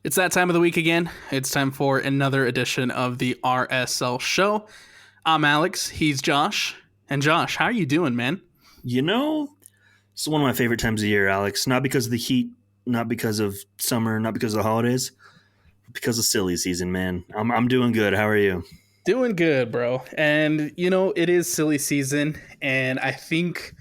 It's that time of the week again. It's time for another edition of the RSL show. I'm Alex. He's Josh. And Josh, how are you doing, man? You know, it's one of my favorite times of year, Alex. Not because of the heat, not because of summer, not because of the holidays, but because of silly season, man. I'm doing good. How are you? Doing good, bro. And it is silly season, and I think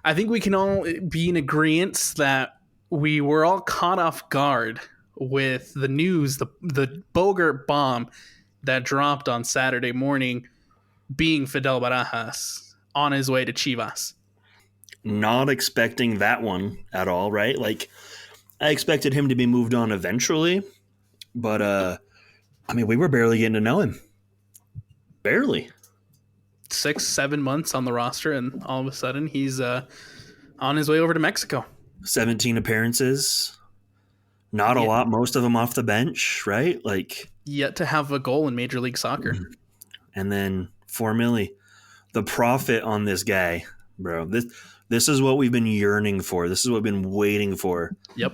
we can all be in agreement that we were all caught off guard with the news, the Bogart bomb that dropped on Saturday morning, being Fidel Barajas on his way to Chivas. Not expecting that one at all, right? Like, I expected him to be moved on eventually, but we were barely getting to know him. Barely. 6-7 months on the roster, and all of a sudden he's on his way over to Mexico. 17 appearances. Not a lot, most of them off the bench, right? Like, yet to have a goal in Major League Soccer. And then $4 million. The profit on this guy, bro. This is what we've been yearning for. This is what we've been waiting for. Yep.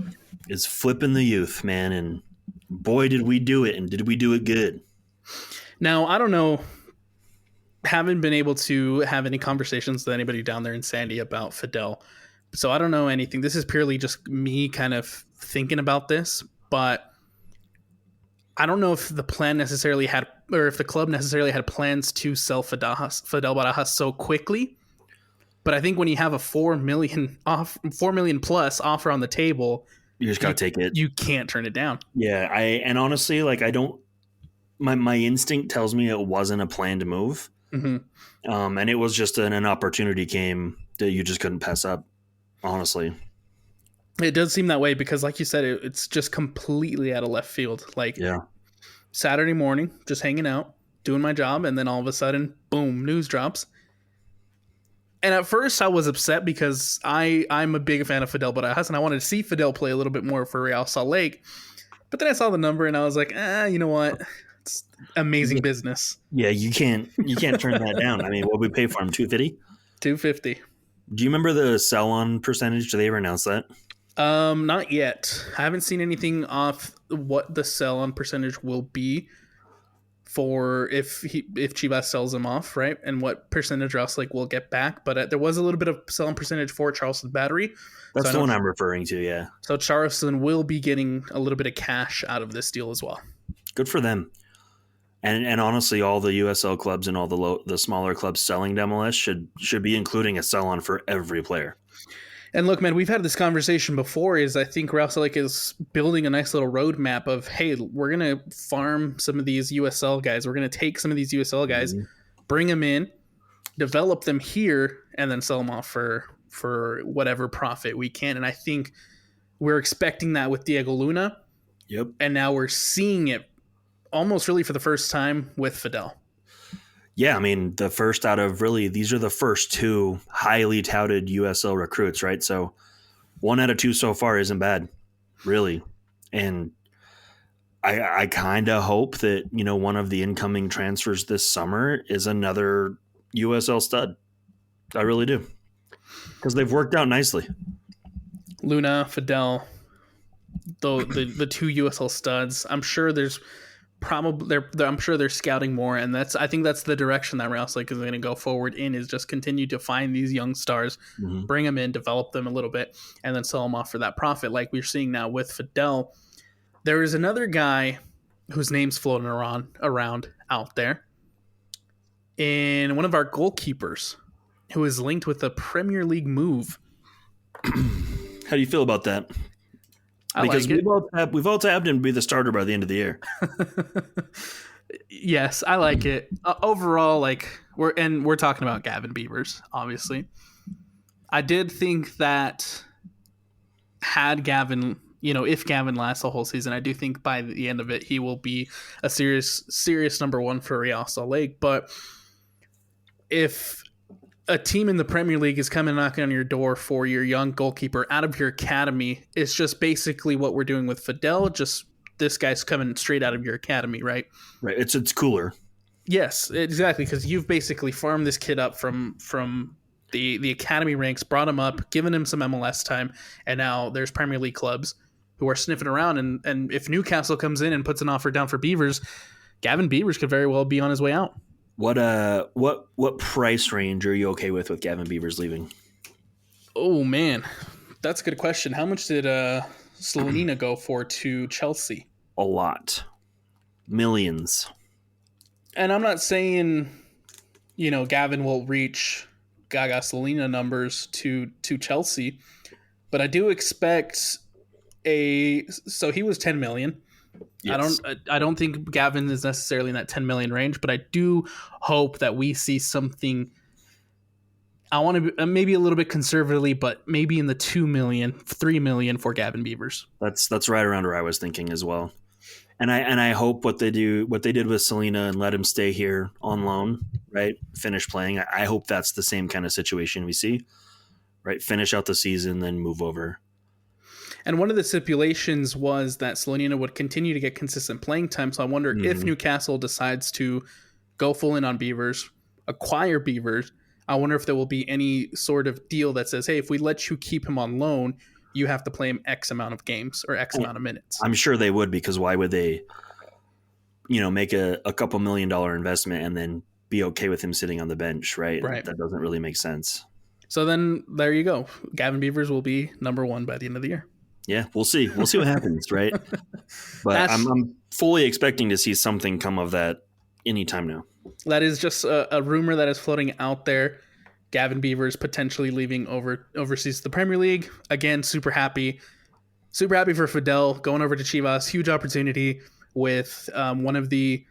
Is flipping the youth, man. And boy, did we do it. And did we do it good. Now, I don't know. Haven't been able to have any conversations with anybody down there in Sandy about Fidel. So I don't know anything. This is purely just me kind of thinking about this. But I don't know if the plan necessarily had, or if the club necessarily had plans to sell Fidel Barajas so quickly. But I think when you have a $4 million plus offer on the table, you just gotta take it. You can't turn it down. Yeah, and honestly, like, I don't. My instinct tells me it wasn't a planned move, and it was just an opportunity came that you just couldn't pass up. Honestly, it does seem that way because, like you said, it's just completely out of left field. Like, yeah. Saturday morning, just hanging out, doing my job, and then all of a sudden, boom, news drops. And at first, I was upset because I'm a big fan of Fidel Barajas, and I wanted to see Fidel play a little bit more for Real Salt Lake. But then I saw the number, and I was like, you know what? It's amazing business. Yeah, you can't turn that down. I mean, what we pay for him? $250. $250. Do you remember the sell-on percentage? Did they ever announce that? Not yet. I haven't seen anything off what the sell-on percentage will be for if Chivas sells him off, right? And what percentage Rouse Lake will get back. But there was a little bit of sell-on percentage for Charleston Battery. That's the one I'm referring to, yeah. So Charleston will be getting a little bit of cash out of this deal as well. Good for them. And honestly, all the USL clubs and all the smaller clubs selling to MLS should be including a sell-on for every player. And look, man, we've had this conversation before. I think Real Salt Lake is building a nice little roadmap of, hey, we're going to farm some of these USL guys. We're going to take some of these USL guys, bring them in, develop them here, and then sell them off for whatever profit we can. And I think we're expecting that with Diego Luna. Yep. And now we're seeing it almost really for the first time with Fidel. Yeah, I mean, the first out of really, these are the first two highly touted USL recruits, right? So 1 out of 2 so far isn't bad, really. And I kind of hope that, one of the incoming transfers this summer is another USL stud. I really do. Because they've worked out nicely. Luna, Fidel, the 2 USL studs. I'm sure there's I'm sure they're scouting more, and I think that's the direction that Real Salt Lake is going to go forward in, is just continue to find these young stars, bring them in, develop them a little bit, and then sell them off for that profit, like we're seeing now with Fidel. There is another guy whose name's floating around out there, and one of our goalkeepers who is linked with a Premier League move. How do you feel about that? Because we've all tabbed him to be the starter by the end of the year. Yes, I like it. Overall, like we're talking about Gavin Beavers, obviously. I did think that had Gavin, if Gavin lasts the whole season, I do think by the end of it he will be a serious number 1 for Real Salt Lake. But if a team in the Premier League is coming knocking on your door for your young goalkeeper out of your academy, it's just basically what we're doing with Fidel. Just this guy's coming straight out of your academy, right? Right. It's cooler. Yes, exactly. Because you've basically farmed this kid up from the academy ranks, brought him up, given him some MLS time, and now there's Premier League clubs who are sniffing around. And if Newcastle comes in and puts an offer down for Beavers, Gavin Beavers could very well be on his way out. What price range are you okay with Gavin Beavers leaving? Oh man, that's a good question. How much did Slonina go for to Chelsea? A lot, millions. And I'm not saying, Gavin will reach Gaga Slonina numbers to Chelsea, but I do expect so he was 10 million. Yes. I don't think Gavin is necessarily in that 10 million range, but I do hope that we see something. I want to maybe a little bit conservatively, but maybe in the 2 million, 3 million for Gavin Beavers. That's right around where I was thinking as well. And I hope what they did with Selena and let him stay here on loan, right? Finish playing. I hope that's the same kind of situation we see, right? Finish out the season, then move over. And one of the stipulations was that Slonina would continue to get consistent playing time. So I wonder if Newcastle decides to go full in on Beavers, acquire Beavers, I wonder if there will be any sort of deal that says, hey, if we let you keep him on loan, you have to play him X amount of games or X amount of minutes. I'm sure they would, because why would they, make a couple $1 million investment and then be okay with him sitting on the bench, right? That doesn't really make sense. So then there you go. Gavin Beavers will be number 1 by the end of the year. Yeah, we'll see. We'll see what happens, right? But I'm fully expecting to see something come of that anytime now. That is just a rumor that is floating out there. Gavin Beavers potentially leaving overseas to the Premier League. Again, super happy. Super happy for Fidel going over to Chivas. Huge opportunity with one of the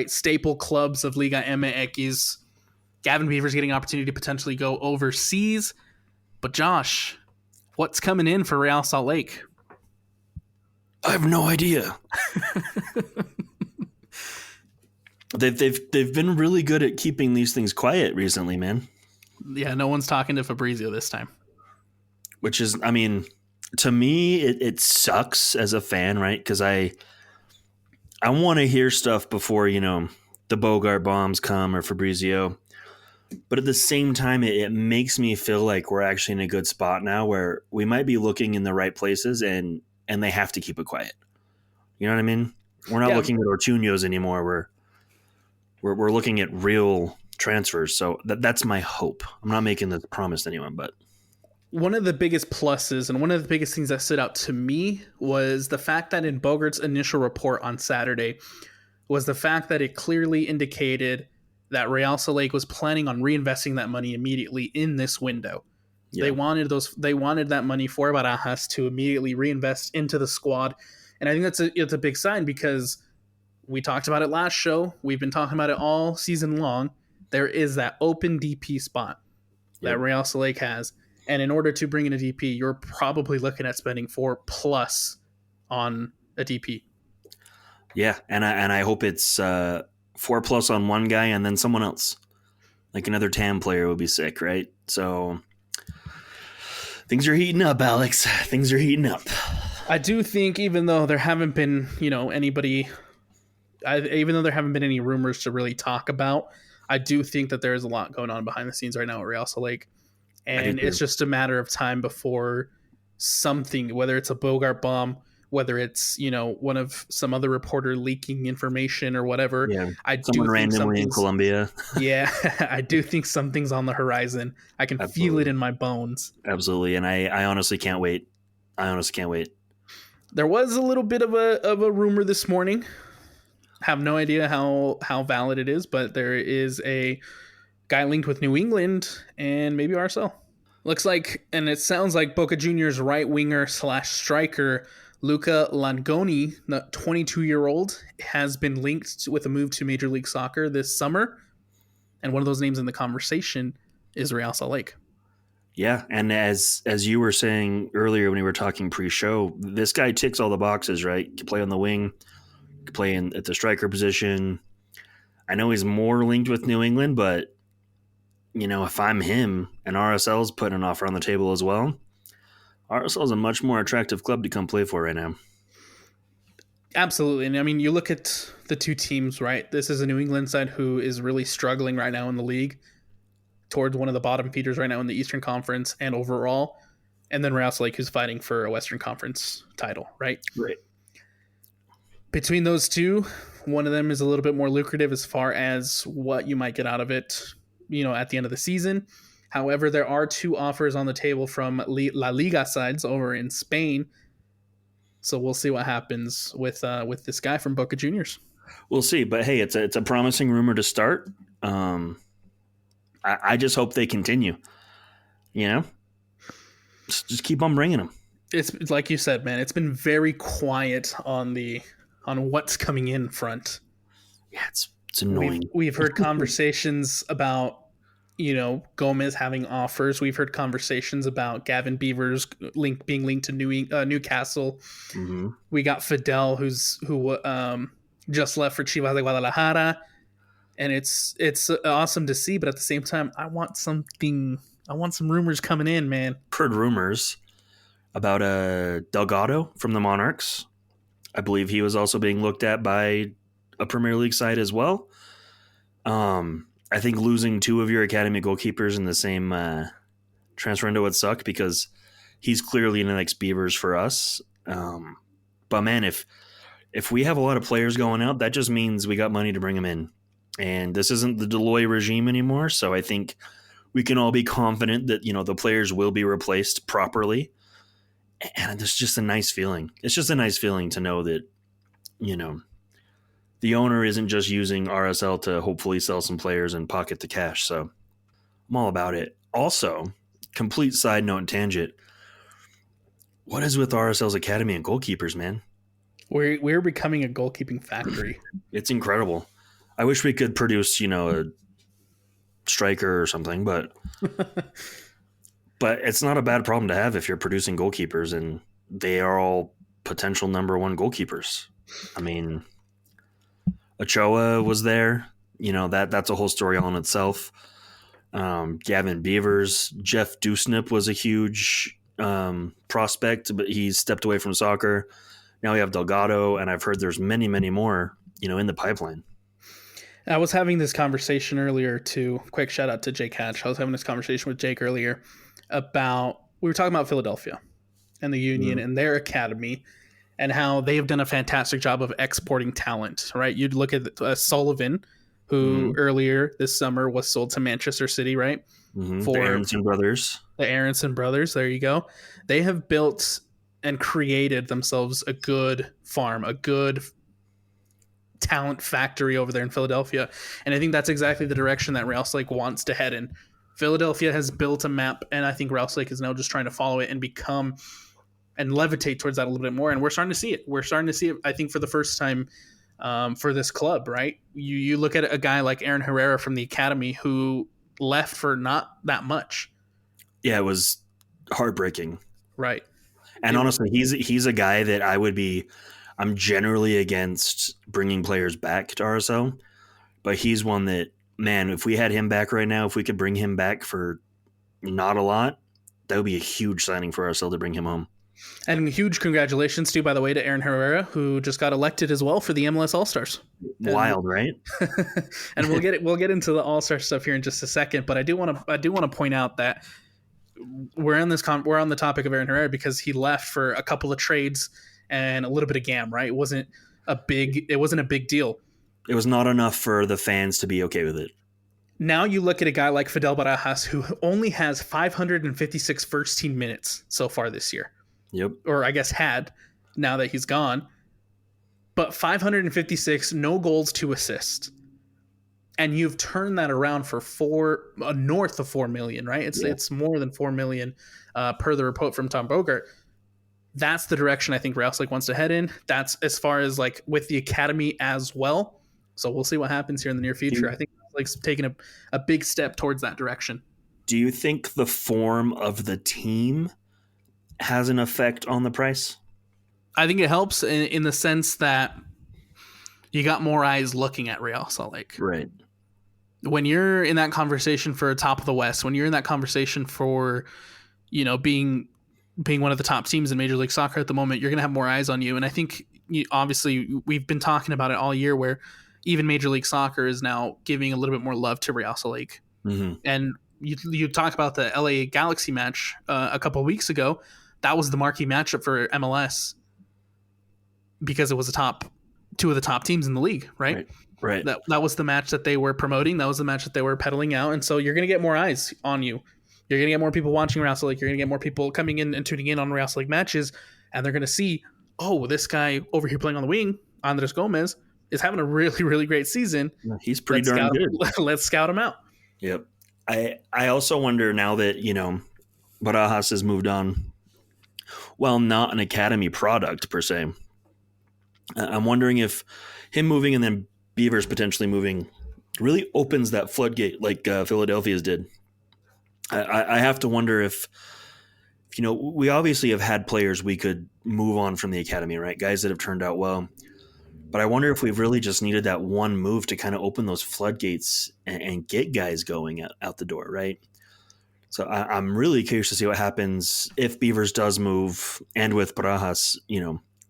staple clubs of Liga MX. Gavin Beavers getting an opportunity to potentially go overseas. But Josh, what's coming in for Real Salt Lake? I have no idea. They've been really good at keeping these things quiet recently, man. Yeah, no one's talking to Fabrizio this time. Which is, to me, it sucks as a fan, right? Because I want to hear stuff before, the Bogart bombs come or Fabrizio. But at the same time, it makes me feel like we're actually in a good spot now where we might be looking in the right places and they have to keep it quiet. You know what I mean? We're not looking at Ortuños anymore. We're looking at real transfers. So that's my hope. I'm not making the promise to anyone, but one of the biggest pluses and one of the biggest things that stood out to me was the fact that in Bogart's initial report on Saturday was the fact that it clearly indicated that Real Salt Lake was planning on reinvesting that money immediately in this window. Yeah. They wanted that money for Barajas to immediately reinvest into the squad. And I think it's a big sign, because we talked about it last show. We've been talking about it all season long. There is that open DP spot that Real Salt Lake has. And in order to bring in a DP, you're probably looking at spending 4+ on a DP. Yeah, and I hope it's 4+ on one guy and then someone else. Like another TAM player would be sick, right? So things are heating up, Alex. Things are heating up. I do think, even though there haven't been, even though there haven't been any rumors to really talk about, I do think that there is a lot going on behind the scenes right now at Real Salt Lake. And it's just a matter of time before something, whether it's a Bogart bomb, whether it's, one of some other reporter leaking information or whatever. Yeah, someone randomly in Colombia. Yeah, I do think something's on the horizon. I can feel it in my bones. Absolutely, and I honestly can't wait. There was a little bit of a rumor this morning. Have no idea how valid it is, but there is a guy linked with New England and maybe RSL. Looks like, and it sounds like Boca Juniors right winger / striker Luca Langoni, the 22-year-old, has been linked with a move to Major League Soccer this summer. And one of those names in the conversation is Real Salt Lake. Yeah, and as you were saying earlier when we were talking pre-show, this guy ticks all the boxes, right? Can play on the wing, can play at the striker position. I know he's more linked with New England, but if I'm him and RSL's putting an offer on the table as well, RSL is a much more attractive club to come play for right now. Absolutely. And you look at the two teams, right? This is a New England side who is really struggling right now in the league, towards one of the bottom feeders right now in the Eastern Conference and overall. and then Real Salt Lake, who's fighting for a Western Conference title, right? Right. Between those two, one of them is a little bit more lucrative as far as what you might get out of it, at the end of the season. However, there are two offers on the table from La Liga sides over in Spain. So we'll see what happens with this guy from Boca Juniors. We'll see, but hey, it's a promising rumor to start. I just hope they continue. Just keep on bringing them. It's like you said, man. It's been very quiet on what's coming in front. Yeah, it's annoying. We've heard conversations about Gomez having offers. We've heard conversations about Gavin Beavers being linked to Newcastle. Mm-hmm. We got Fidel, who just left for Chivas de Guadalajara, and it's awesome to see. But at the same time, I want some rumors coming in, man. Heard rumors about Delgado from the Monarchs. I believe he was also being looked at by a Premier League side as well. I think losing two of your academy goalkeepers in the same transfer window would suck because he's clearly the next Beavers for us. But man, if we have a lot of players going out, that just means we got money to bring them in. And this isn't the Deloy regime anymore, so I think we can all be confident that the players will be replaced properly. And it's just a nice feeling. It's just a nice feeling to know that the owner isn't just using RSL to hopefully sell some players and pocket the cash. So I'm all about it. Also, complete side note and tangent. What is with RSL's academy and goalkeepers, man? We're becoming a goalkeeping factory. It's incredible. I wish we could produce, a striker or something, but it's not a bad problem to have if you're producing goalkeepers and they are all potential number one goalkeepers. I mean, Ochoa was there. That's a whole story all in itself. Gavin Beavers, Jeff Dusnip was a huge prospect, but he stepped away from soccer. Now we have Delgado, and I've heard there's many, many more, in the pipeline. I was having this conversation earlier too. Quick shout out to Jake Hatch. I was having this conversation with Jake earlier we were talking about Philadelphia and the Union and their academy and how they have done a fantastic job of exporting talent, right? You'd look at Sullivan, who earlier this summer was sold to Manchester City, right? Mm-hmm. For the Aronson brothers. The Aronson brothers, there you go. They have built and created themselves a good farm, a good talent factory over there in Philadelphia. And I think that's exactly the direction that Real Salt Lake wants to head in. Philadelphia has built a map, and I think Real Salt Lake is now just trying to follow it and become and levitate towards that a little bit more. And we're starting to see it. We're starting to see it, I think, for the first time for this club, right? You look at a guy like Aaron Herrera from the academy who left for not that much. Yeah, it was heartbreaking. Right. And honestly, he's a guy that I'm generally against bringing players back to RSL, but he's one that, man, if we had him back right now, if we could bring him back for not a lot, that would be a huge signing for RSL to bring him home. And huge congratulations to, by the way, to Aaron Herrera, who just got elected as well for the MLS All-Stars. Wild, right? And we'll get into the All-Star stuff here in just a second, but I do want to point out that we're on the topic of Aaron Herrera because he left for a couple of trades and a little bit of GAM, right? It wasn't a big deal. It was not enough for the fans to be okay with it. Now you look at a guy like Fidel Barajas, who only has 556 first team minutes so far this year. Yep. Or I guess had, now that he's gone. But 556, no goals, 2 assists. And you've turned that around for north of 4 million, right? It's more than 4 million per the report from Tom Bogart. That's the direction I think Real Salt Lake wants to head in. That's as far as like with the academy as well. So we'll see what happens here in the near future. I think like taking a big step towards that direction. Do you think the form of the team has an effect on the price? I think it helps in the sense that you got more eyes looking at Real Salt Lake. Right. When you're in that conversation for top of the West, when you're in that conversation for, being one of the top teams in Major League Soccer at the moment, you're going to have more eyes on you. And I think obviously we've been talking about it all year where even Major League Soccer is now giving a little bit more love to Real Salt Lake. Mm-hmm. And you talk about the LA Galaxy match a couple of weeks ago. That was the marquee matchup for MLS because it was two of the top teams in the league, right? Right. Right. That was the match that they were promoting. That was the match that they were peddling out. And so you're going to get more eyes on you. You're going to get more people watching Real Salt Lake. You're going to get more people coming in and tuning in on Real Salt Lake matches. And they're going to see, oh, this guy over here playing on the wing, Andres Gomez, is having a really, really great season. He's pretty darn good. Let's scout him out. Yep. I also wonder now that, Barajas has moved on, well, not an academy product per se. I'm wondering if him moving and then Beavers potentially moving really opens that floodgate like Philadelphia's did. I have to wonder if, we obviously have had players we could move on from the academy, right? Guys that have turned out well. But I wonder if we've really just needed that one move to kind of open those floodgates and get guys going out the door, right? So I'm really curious to see what happens if Beavers does move, and with Barajas,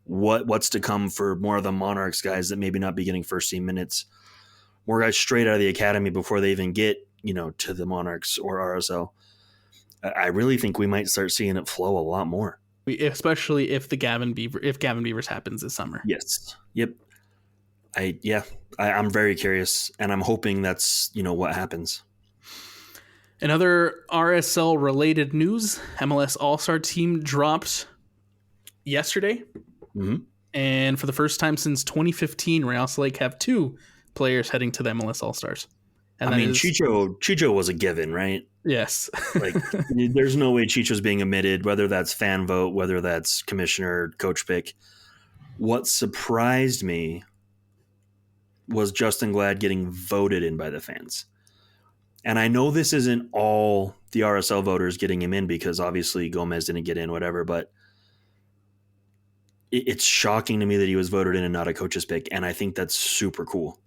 what's to come for more of the Monarchs guys that maybe not be getting first team minutes, more guys straight out of the academy before they even get, to the Monarchs or RSL. I really think we might start seeing it flow a lot more. Especially if Gavin Beavers happens this summer. Yes. Yep. I'm very curious, and I'm hoping that's, what happens. In other RSL related news, MLS All-Star team dropped yesterday. Mm-hmm. And for the first time since 2015, Real Salt Lake have 2 players heading to the MLS All-Stars. And Chicho was a given, right? Yes. Like, there's no way Chicho's being omitted, whether that's fan vote, whether that's commissioner, coach pick. What surprised me was Justin Glad getting voted in by the fans. And I know this isn't all the RSL voters getting him in, because obviously Gomez didn't get in, whatever, but it's shocking to me that he was voted in and not a coach's pick. And I think that's super cool.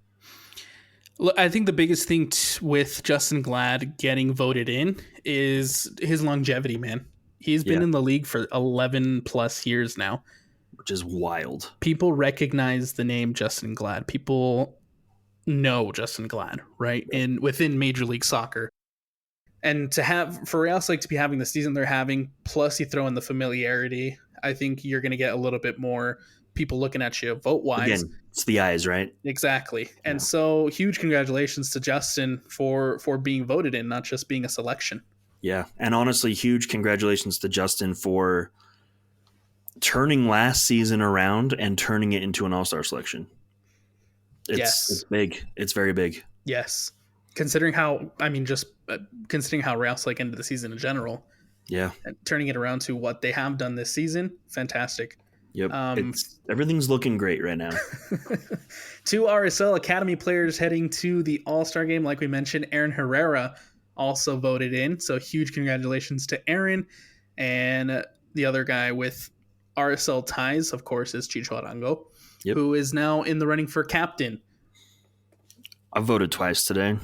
Look, I think the biggest thing with Justin Glad getting voted in is his longevity, man. He's been in the league for 11 plus years now, which is wild. People recognize the name Justin Glad. People know Justin Glad, right? And within Major League Soccer. And for Real Salt Lake to be having the season they're having, plus you throw in the familiarity, I think you're going to get a little bit more people looking at you vote-wise. Again, it's the eyes, right? Exactly. And so huge congratulations to Justin for being voted in, not just being a selection. Yeah. And honestly, huge congratulations to Justin for turning last season around and turning it into an all-star selection. It's big. It's very big. Yes. Considering how Real Salt Lake ended the season in general. Yeah. And turning it around to what they have done this season, fantastic. Yep. Everything's looking great right now. 2 RSL Academy players heading to the All-Star game. Like we mentioned, Aaron Herrera also voted in. So huge congratulations to Aaron. And the other guy with RSL ties, of course, is Chicho Arango, who is now in the running for captain. I voted twice today.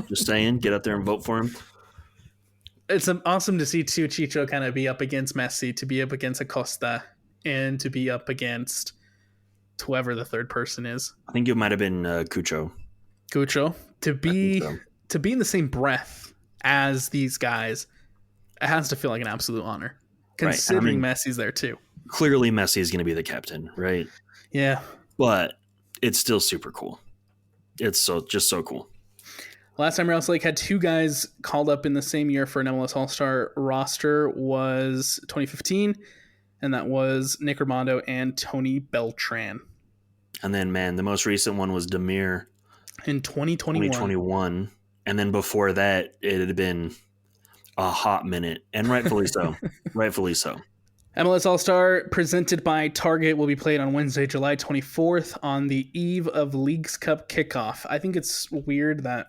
Just saying, get out there and vote for him. It's awesome to see, too, Chicho kind of be up against Messi, to be up against Acosta, and to be up against whoever the third person is. I think it might have been Cucho. To be in the same breath as these guys, it has to feel like an absolute honor, considering Messi's there too. Clearly, Messi is going to be the captain, right? Yeah, but it's still super cool. It's just so cool. Last time Real Salt Lake had 2 guys called up in the same year for an MLS All-Star roster was 2015, and that was Nick Armando and Tony Beltran. And then, man, the most recent one was Demir in 2021. And then before that, it had been a hot minute, and rightfully so. Rightfully so. MLS All-Star presented by Target will be played on Wednesday, July 24th on the eve of Leagues Cup kickoff. I think it's weird that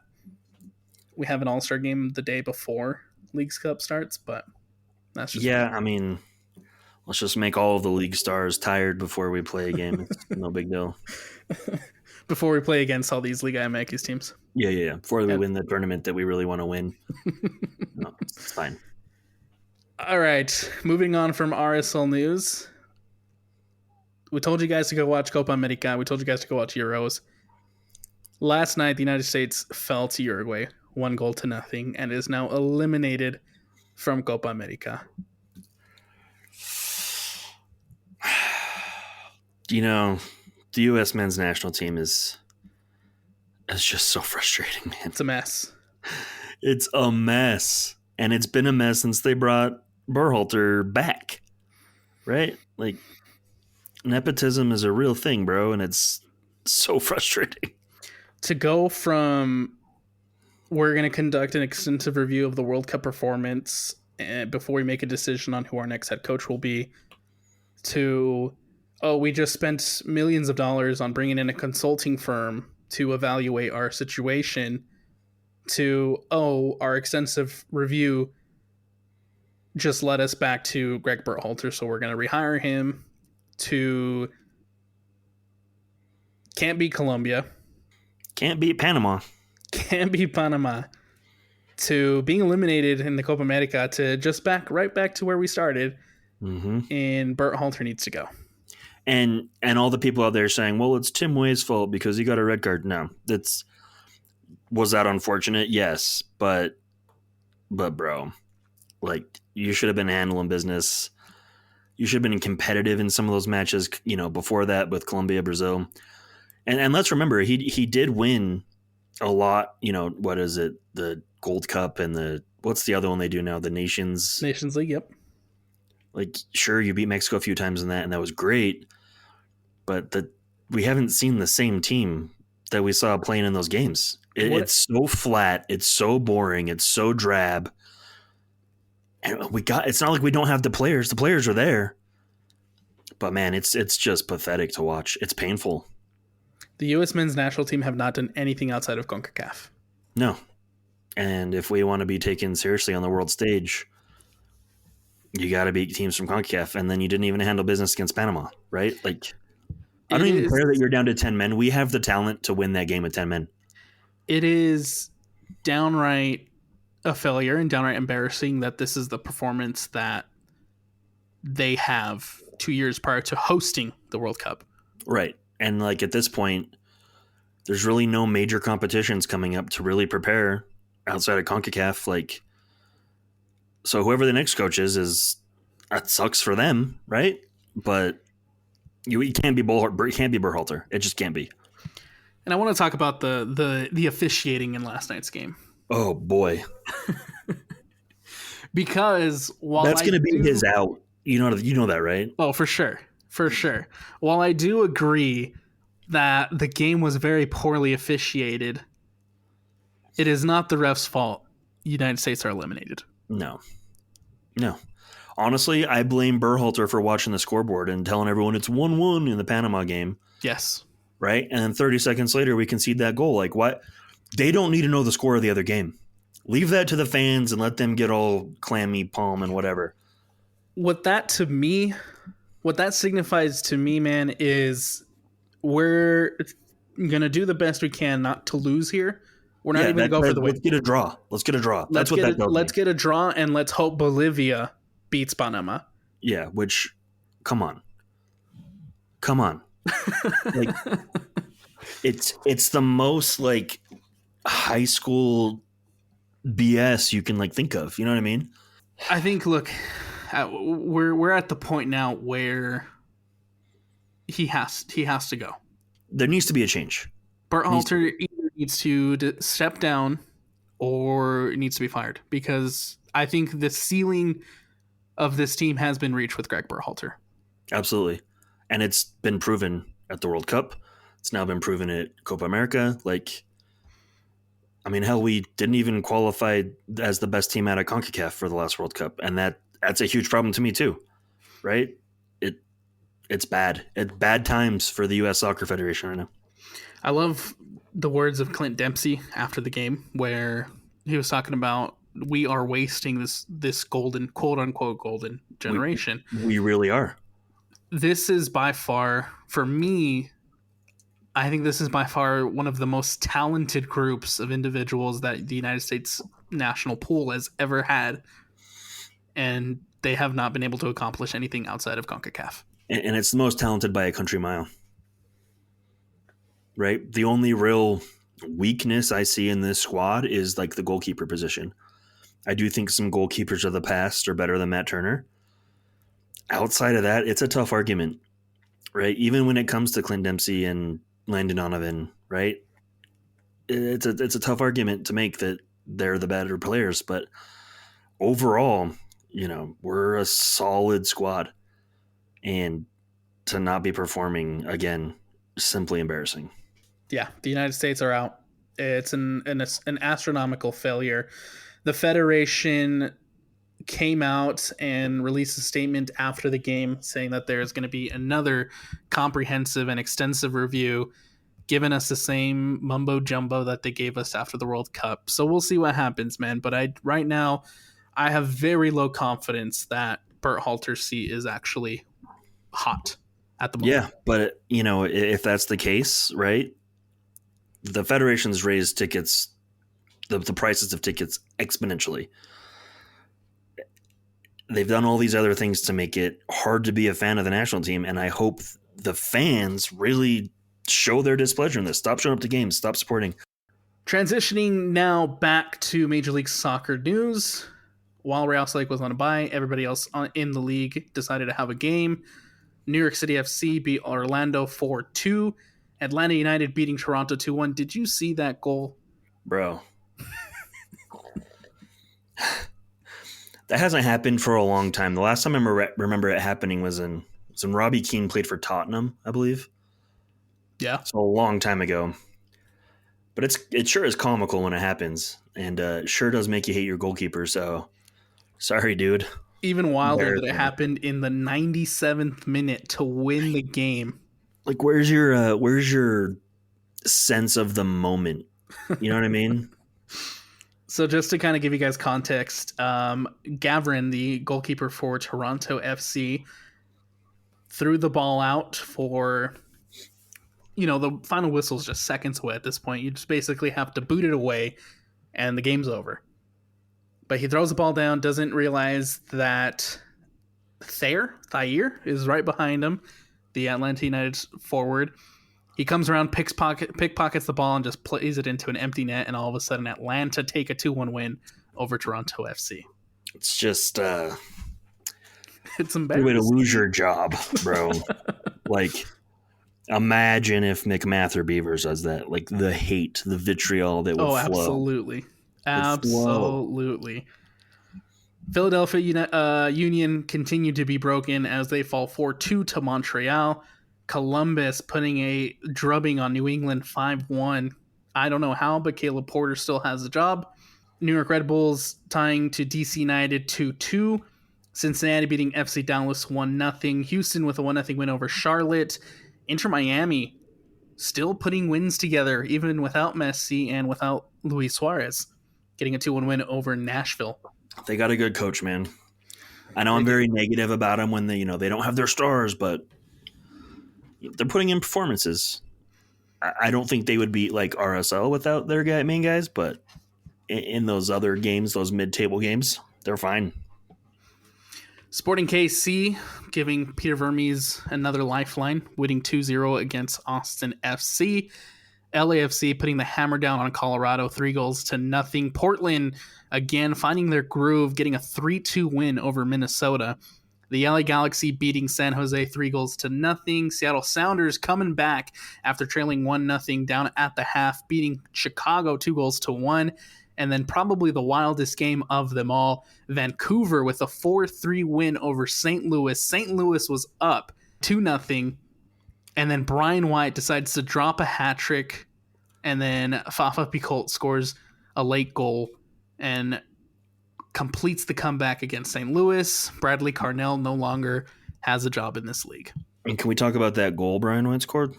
we have an All-Star game the day before Leagues Cup starts, but that's just weird. I mean, let's just make all of the league stars tired before we play a game. It's no big deal. Before we play against all these Liga MX teams. Yeah. Before we win the tournament that we really want to win. No, it's fine. All right, moving on from RSL news. We told you guys to go watch Copa America. We told you guys to go watch Euros. Last night, the United States fell to Uruguay 1-0, and is now eliminated from Copa America. You know, the U.S. men's national team is just so frustrating, man. It's a mess. It's a mess. And it's been a mess since they brought Berhalter back, right? Like, nepotism is a real thing, bro, and it's so frustrating. To go from we're going to conduct an extensive review of the World Cup performance before we make a decision on who our next head coach will be, to, oh, we just spent millions of dollars on bringing in a consulting firm to evaluate our situation, to, oh, our extensive review just led us back to Greg Berhalter, so we're going to rehire him, to can't beat Colombia. Can't beat Panama. Can't beat Panama. To being eliminated in the Copa America, to just right back to where we started. Mm-hmm. And Berhalter needs to go. And all the people out there saying, well, it's Tim Way's fault because he got a red card. No, was that unfortunate? Yes, but bro, like, you should have been handling business. You should have been competitive in some of those matches, before that with Colombia, Brazil. And let's remember, he did win a lot. What is it? The Gold Cup and what's the other one they do now? The Nations League. Yep. Like, sure, you beat Mexico a few times in that, and that was great. But we haven't seen the same team that we saw playing in those games. It's so flat. It's so boring. It's so drab. And it's not like we don't have the players. The players are there. But man, it's just pathetic to watch. It's painful. The U.S. men's national team have not done anything outside of CONCACAF. No. And if we want to be taken seriously on the world stage, you got to beat teams from CONCACAF. And then you didn't even handle business against Panama, right? Like, I don't even care that you're down to 10 men. We have the talent to win that game with 10 men. It is downright a failure and downright embarrassing that this is the performance that they have 2 years prior to hosting the World Cup. Right. And like, at this point, there's really no major competitions coming up to really prepare outside of CONCACAF. Like, so whoever the next coach is, that sucks for them, right? But you can't be Berhalter. It just can't be. And I want to talk about the officiating in last night's game. Oh boy. Because while that's going to be his out, you know that, right? Oh, for sure. While I do agree that the game was very poorly officiated, it is not the ref's fault United States are eliminated. No. Honestly, I blame Berhalter for watching the scoreboard and telling everyone it's 1-1 in the Panama game. Yes. Right? And then 30 seconds later, we concede that goal. Like, what? They don't need to know the score of the other game. Leave that to the fans and let them get all clammy palm and whatever. What that signifies to me, man, is we're going to do the best we can not to lose here. We're not even going to go for the win. Let's get a draw. That's what that tells me. Let's get a draw, and let's hope Bolivia beats Panama. Yeah, which, come on. Like, it's the most, like, high school BS you can, like, think of. You know what I mean? I think, look, we're at the point now where he has to go. There needs to be a change. Berhalter either needs to step down or needs to be fired, because I think the ceiling of this team has been reached with Greg Berhalter. Absolutely. And it's been proven at the World Cup. It's now been proven at Copa America. Like, I mean, hell, we didn't even qualify as the best team out of CONCACAF for the last World Cup. And that's a huge problem to me too, right? It's bad. It's bad times for the U.S. Soccer Federation right now. I love the words of Clint Dempsey after the game, where he was talking about, we are wasting this golden, quote unquote, golden generation. We really are. This is by far, for me, I think this is by far one of the most talented groups of individuals that the United States national pool has ever had. And they have not been able to accomplish anything outside of CONCACAF. And it's the most talented by a country mile. Right? The only real weakness I see in this squad is like the goalkeeper position. I do think some goalkeepers of the past are better than Matt Turner. Outside of that, it's a tough argument, right? Even when it comes to Clint Dempsey and Landon Donovan, right? It's a tough argument to make that they're the better players, but overall, we're a solid squad, and to not be performing again, simply embarrassing. Yeah, the United States are out. It's an astronomical failure. The Federation came out and released a statement after the game saying that there's going to be another comprehensive and extensive review, giving us the same mumbo jumbo that they gave us after the World Cup. So we'll see what happens, man. But right now, I have very low confidence that Bert Halter's seat is actually hot at the moment. Yeah, but if that's the case, right? The Federation's raised tickets, the prices of tickets exponentially. They've done all these other things to make it hard to be a fan of the national team, and I hope the fans really show their displeasure in this. Stop showing up to games. Stop supporting. Transitioning now back to Major League Soccer news. While Real Salt Lake was on a bye, everybody else in the league decided to have a game. New York City FC beat Orlando 4-2. Atlanta United beating Toronto 2-1. Did you see that goal? Bro. That hasn't happened for a long time. The last time I remember it happening was when Robbie Keane played for Tottenham, I believe. Yeah. So a long time ago. But it sure is comical when it happens. And it sure does make you hate your goalkeeper. So, sorry, dude. Even wilder that it happened in the 97th minute to win the game. Like, where's your sense of the moment? You know what I mean? So just to kind of give you guys context, Gavrin, the goalkeeper for Toronto FC, threw the ball out for, the final whistle is just seconds away at this point. You just basically have to boot it away and the game's over. But he throws the ball down, doesn't realize that Thayer is right behind him, the Atlanta United forward. He comes around, pickpockets the ball, and just plays it into an empty net, and all of a sudden Atlanta take a 2-1 win over Toronto FC. It's just it's embarrassing. Way to lose your job, bro. Like, imagine if McMath Beavers does that. Like, the hate, the vitriol that would flow. Absolutely. Absolutely. Philadelphia Union continued to be broken as they fall 4-2 to Montreal. Columbus putting a drubbing on New England 5-1. I don't know how, but Caleb Porter still has a job. New York Red Bulls tying to DC United 2-2. Cincinnati beating FC Dallas 1-0. Houston with a 1-0 win over Charlotte. Inter Miami still putting wins together, even without Messi and without Luis Suarez. Getting a 2-1 win over Nashville. They got a good coach, man. I know I'm very negative about them when they don't have their stars, but they're putting in performances. I don't think they would be like RSL without their main guys, but in those other games, those mid-table games, they're fine. Sporting KC giving Peter Vermes another lifeline, winning 2-0 against Austin FC. LAFC putting the hammer down on Colorado, 3-0. Portland, again, finding their groove, getting a 3-2 win over Minnesota. The LA Galaxy beating San Jose 3-0. Seattle Sounders coming back after trailing 1-0 down at the half, beating Chicago 2-1. And then probably the wildest game of them all, Vancouver with a 4-3 win over St. Louis. St. Louis was up 2-0. And then Brian White decides to drop a hat trick. And then Fafa Picoult scores a late goal and completes the comeback against St. Louis. Bradley Carnell no longer has a job in this league. And can we talk about that goal Brian White scored?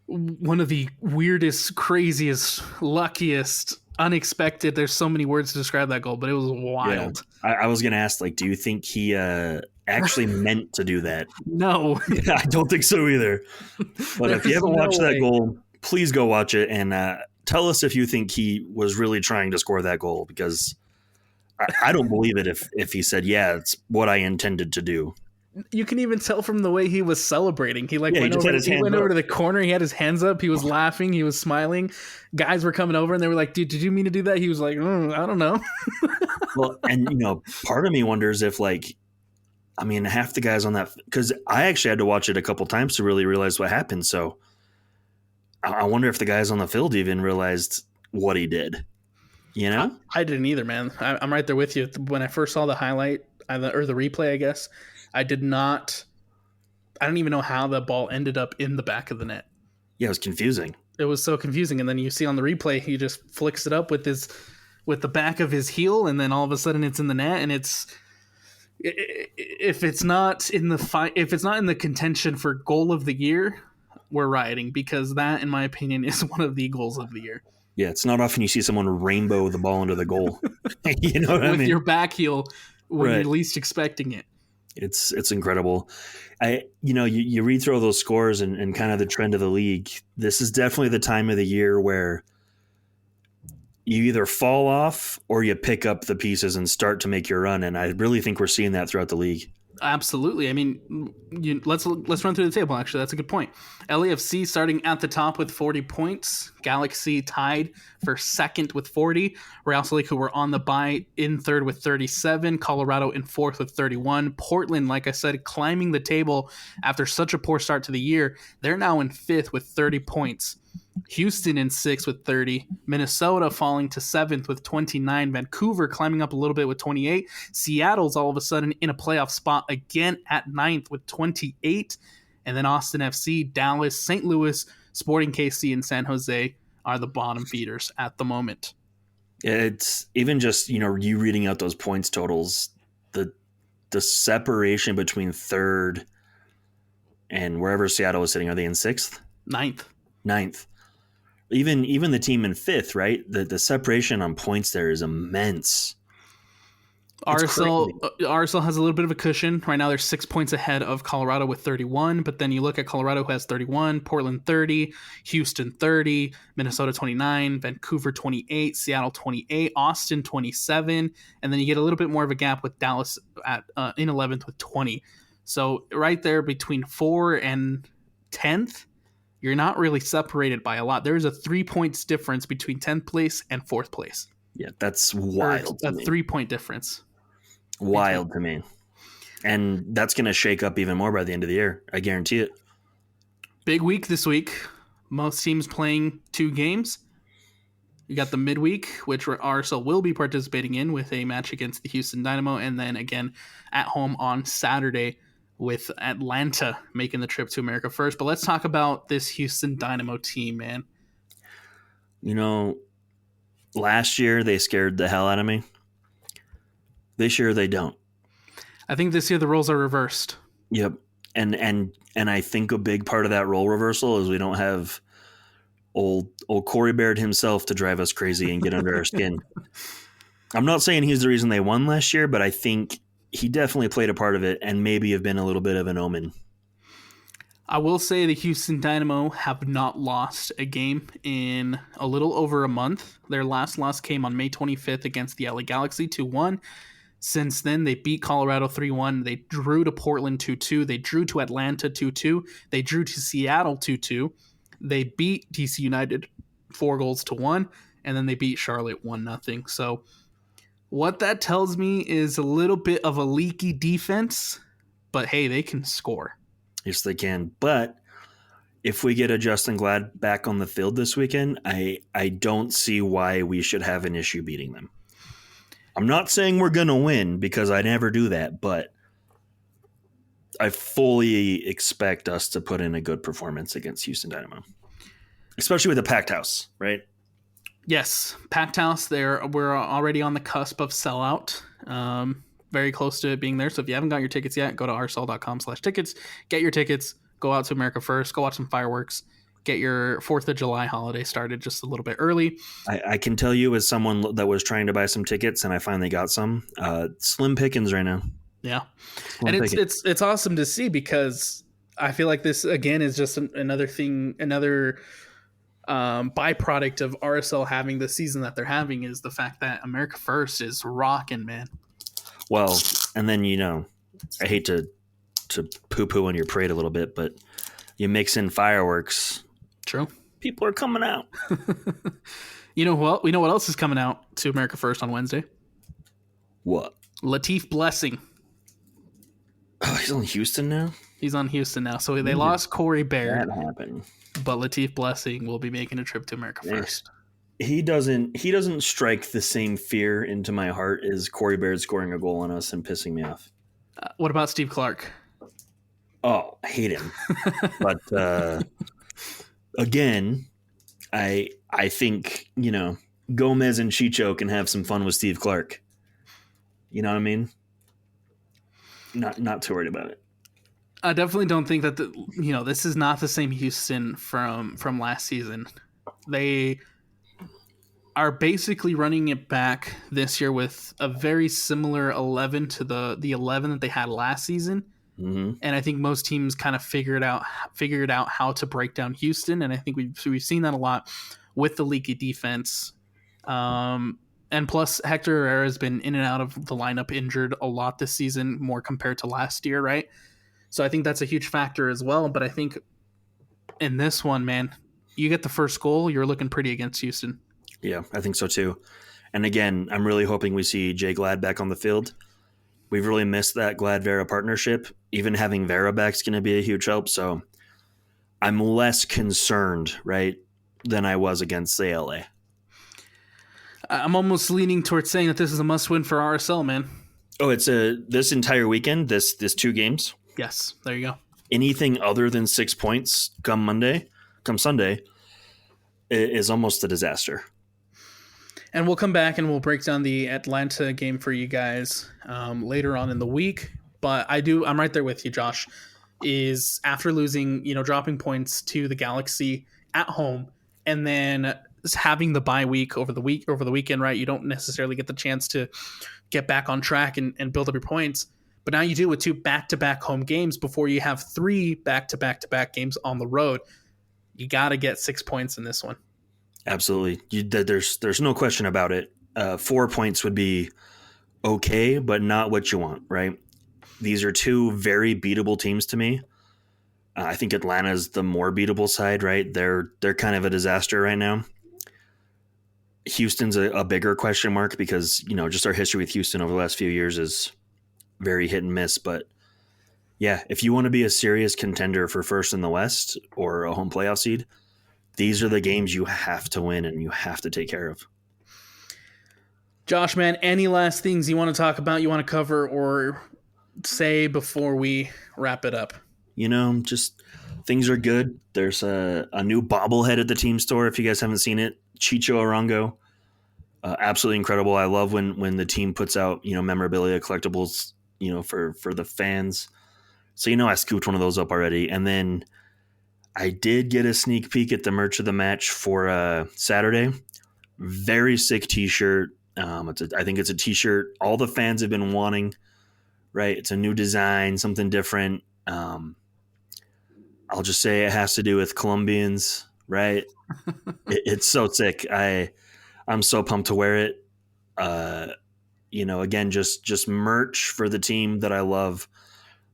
One of the weirdest, craziest, luckiest, unexpected. There's so many words to describe that goal, but it was wild. Yeah. I was going to ask, do you think he actually meant to do that? No. I don't think so either. But if you haven't watched that goal, please go watch it and tell us if you think he was really trying to score that goal, because I don't believe it if he said, yeah, it's what I intended to do. You can even tell from the way he was celebrating. He like Yeah, he went just over. had his He hands went over up. to the corner. He had his hands up. He was laughing. He was smiling. Guys were coming over and they were like, "Dude, did you mean to do that?" He was like, "I don't know." Well, and part of me wonders if half the guys on that, because I actually had to watch it a couple times to really realize what happened. So I wonder if the guys on the field even realized what he did. You know? I didn't either, man. I'm right there with you. When I first saw the highlight or the replay, I guess I did not. I don't even know how the ball ended up in the back of the net. Yeah, it was confusing. It was so confusing. And then you see on the replay, he just flicks it up with the back of his heel, and then all of a sudden it's in the net, and it's if it's not in the contention for goal of the year, we're rioting, because that, in my opinion, is one of the goals of the year. Yeah, it's not often you see someone rainbow the ball into the goal. You know what I With mean? your back heel when Right. you're least expecting it. It's incredible. You read through all those scores and kind of the trend of the league. This is definitely the time of the year where you either fall off or you pick up the pieces and start to make your run. And I really think we're seeing that throughout the league. Absolutely. I mean, let's run through the table. Actually, that's a good point. LAFC starting at the top with 40 points. Galaxy tied for second with 40. Real Salt Lake, who were on the bye, in third with 37. Colorado in fourth with 31. Portland, like I said, climbing the table after such a poor start to the year. They're now in fifth with 30 points. Houston in sixth with 30. Minnesota falling to seventh with 29. Vancouver climbing up a little bit with 28. Seattle's all of a sudden in a playoff spot again at ninth with 28. And then Austin FC, Dallas, St. Louis, Sporting KC, and San Jose are the bottom feeders at the moment. It's even just, you reading out those points totals, the separation between third and wherever Seattle is sitting. Are they in sixth? Ninth. Even the team in fifth, right? The separation on points there is immense. RSL has a little bit of a cushion. Right now they're 6 points ahead of Colorado with 31, but then you look at Colorado, who has 31, Portland 30, Houston 30, Minnesota 29, Vancouver 28, Seattle 28, Austin 27, and then you get a little bit more of a gap with Dallas in 11th with 20. So right there between 4 and 10th, you're not really separated by a lot. There's a 3 points difference between 10th place and 4th place. Yeah, that's wild. A 3 point difference. Wild to me. And that's going to shake up even more by the end of the year. I guarantee it. Big week this week. Most teams playing 2 games. You got the midweek, which RSL will be participating in with a match against the Houston Dynamo, and then again at home on Saturday with Atlanta making the trip to America first. But let's talk about this Houston Dynamo team, man. Last year they scared the hell out of me. This year they don't. I think this year the roles are reversed. Yep. And I think a big part of that role reversal is we don't have old Corey Baird himself to drive us crazy and get under our skin. I'm not saying he's the reason they won last year, but I think he definitely played a part of it and maybe have been a little bit of an omen. I will say the Houston Dynamo have not lost a game in a little over a month. Their last loss came on May 25th against the LA Galaxy 2-1. Since then, they beat Colorado 3-1. They drew to Portland 2-2. They drew to Atlanta 2-2. They drew to Seattle 2-2. They beat DC United 4-1, and then they beat Charlotte 1-0. So what that tells me is a little bit of a leaky defense, but hey, they can score. Yes, they can. But if we get a Justin Glad back on the field this weekend, I don't see why we should have an issue beating them. I'm not saying we're going to win, because I never do that, but I fully expect us to put in a good performance against Houston Dynamo, especially with a packed house, right? Yes, packed house. We're already on the cusp of sellout. Very close to it being there. So if you haven't got your tickets yet, go to rsl.com/tickets. Get your tickets. Go out to America first. Go watch some fireworks. Get your 4th of July holiday started just a little bit early. I can tell you, as someone that was trying to buy some tickets and I finally got some, slim pickings right now. Yeah. And it's awesome to see, because I feel like this again is just another byproduct of RSL having the season that they're having, is the fact that America First is rocking, man. Well, and then, I hate to to poo-poo on your parade a little bit, but you mix in fireworks. True. People are coming out. You know what? We know what else is coming out to America First on Wednesday. What? Latif Blessing. Oh, he's on Houston now? He's on Houston now. So they lost Corey Baird. That happened. But Latif Blessing will be making a trip to America First. He doesn't strike the same fear into my heart as Corey Baird scoring a goal on us and pissing me off. What about Steve Clark? Oh, I hate him. But again, I think, Gomez and Chicho can have some fun with Steve Clark. You know what I mean? Not too worried about it. I definitely don't think that this is not the same Houston from last season. They are basically running it back this year with a very similar 11 to the 11 that they had last season. Mm-hmm. And I think most teams kind of figured out how to break down Houston, and I think we've seen that a lot with the leaky defense. And plus, Hector Herrera has been in and out of the lineup injured a lot this season, more compared to last year, right? So I think that's a huge factor as well. But I think in this one, man, you get the first goal, you're looking pretty against Houston. Yeah, I think so too. And again, I'm really hoping we see Jay Glad back on the field. We've really missed that Glad-Vera partnership. Even having Vera back is going to be a huge help. So I'm less concerned, right, than I was against LA. I'm almost leaning towards saying that this is a must-win for RSL, man. Oh, it's this entire weekend, this 2 games? Yes, there you go. Anything other than 6 points come Sunday, is almost a disaster. And we'll come back and we'll break down the Atlanta game for you guys later on in the week. But I'm right there with you, Josh. Is after losing, dropping points to the Galaxy at home, and then having the bye week over the weekend, right? You don't necessarily get the chance to get back on track and build up your points. But now you do with 2 back-to-back home games before you have 3 back-to-back games on the road. You got to get 6 points in this one. Absolutely. There's no question about it. 4 points would be okay, but not what you want, right? These are 2 very beatable teams to me. I think Atlanta's the more beatable side, right? They're kind of a disaster right now. Houston's a bigger question mark because, just our history with Houston over the last few years is very hit and miss. But yeah, if you want to be a serious contender for first in the West or a home playoff seed, these are the games you have to win and you have to take care of. Josh, man, any last things you want to talk about, you want to cover or say before we wrap it up? Just things are good. There's a new bobblehead at the team store if you guys haven't seen it. Chicho Arango. Absolutely incredible. I love when the team puts out, memorabilia collectibles, for the fans. So, I scooped one of those up already. And then I did get a sneak peek at the merch of the match for Saturday. Very sick t-shirt. I think it's a t-shirt all the fans have been wanting, right? It's a new design, something different. I'll just say it has to do with Colombians, right? It's so sick. I'm so pumped to wear it. Again, just merch for the team that I love,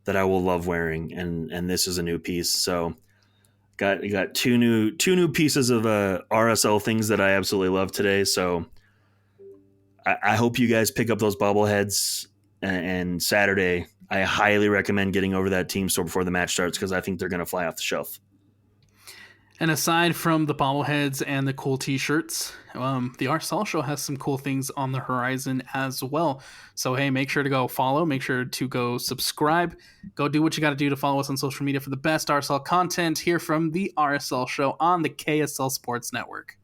that I will love wearing, and this is a new piece. So got two new pieces of RSL things that I absolutely love today. So I hope you guys pick up those bobbleheads. And Saturday, I highly recommend getting over that team store before the match starts because I think they're going to fly off the shelf. And aside from the bobbleheads and the cool t-shirts, the RSL show has some cool things on the horizon as well. So, hey, make sure to go follow. Make sure to go subscribe. Go do what you got to do to follow us on social media for the best RSL content here from the RSL show on the KSL Sports Network.